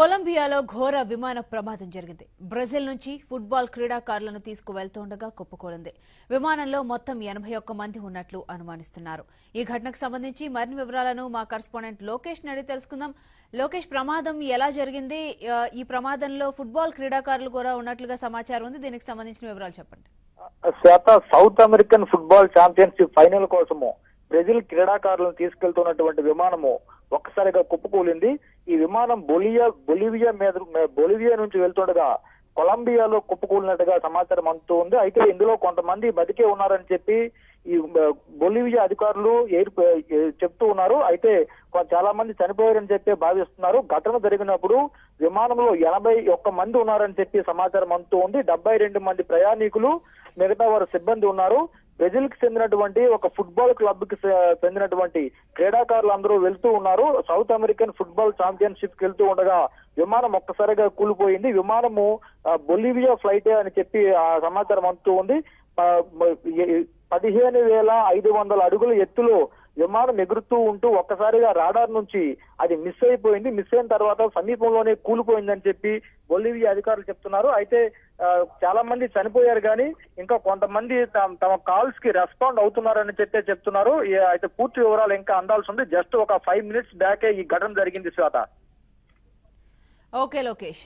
కొలంబియాలో ఘోర విమాన ప్రమాదం జరిగింది. బ్రెజిల్ నుంచి ఫుట్బాల్ క్రీడాకారులను తీసుకువెళ్తుండగా కుప్పకూలింది. విమానంలో మొత్తం 81 మంది ఉన్నట్లు అనుమానిస్తున్నారు. ఈ ఘటనకు సంబంధించి మరిన్ని వివరాలను మా కరెస్పాండెంట్ లోకేష్ అడిగి తెలుసుకుందాం. లోకేష్, ప్రమాదం ఎలా జరిగింది? ఈ ప్రమాదంలో ఫుట్బాల్ క్రీడాకారులు కూడా ఉన్నట్లుగా సమాచారం ఉంది. దీనికి సంబంధించిన వివరాలు చెప్పండి. South American football championship final కోసము బ్రెజిల్ క్రీడాకారులను తీసుకెళ్తున్నటువంటి విమానము ఒక్కసారిగా కుప్పకూలింది. ఈ విమానం బొలివియా నుంచి వెళ్తుండగా కొలంబియాలో కుప్పకూలినట్టుగా సమాచారం అందుతూ ఉంది. అయితే ఇందులో కొంతమంది బతికే ఉన్నారని చెప్పి ఈ బొలివియా అధికారులు చెప్తూ ఉన్నారు. అయితే చాలా మంది చనిపోయారని చెప్పి భావిస్తున్నారు. ఘటన జరిగినప్పుడు విమానంలో 81 మంది ఉన్నారని చెప్పి సమాచారం అందుతూ ఉంది. 72 మంది ప్రయాణికులు, మిగతా వారు సిబ్బంది ఉన్నారు. బ్రెజిల్ కి చెందినటువంటి ఒక ఫుట్బాల్ క్లబ్ కి చెందినటువంటి క్రీడాకారులు అందరూ వెళ్తూ ఉన్నారు. సౌత్ అమెరికన్ ఫుట్బాల్ ఛాంపియన్షిప్ కి వెళ్తూ ఉండగా విమానం ఒక్కసారిగా కూలిపోయింది. విమానము బొలివియా ఫ్లైట్ అని చెప్పి సమాచారం అందుతూ ఉంది. 15,500 అడుగుల ఎత్తులో విమానం ఎగురుతూ ఉంటూ ఒక్కసారిగా రాడార్ నుంచి అది మిస్ అయిపోయింది. మిస్ అయిన తర్వాత సమీపంలోనే కూలిపోయిందని చెప్పి బొలివియా అధికారులు చెప్తున్నారు. అయితే చాలా మంది చనిపోయారు కానీ ఇంకా కొంతమంది తమ కాల్స్ కి రెస్పాండ్ అవుతున్నారని చెప్తున్నారు. అయితే పూర్తి వివరాలు ఇంకా అందాల్సి ఉంది. జస్ట్ ఒక 5 minutes బ్యాకే ఈ ఘటన జరిగింది. శ్వేత. ఓకే లోకేష్.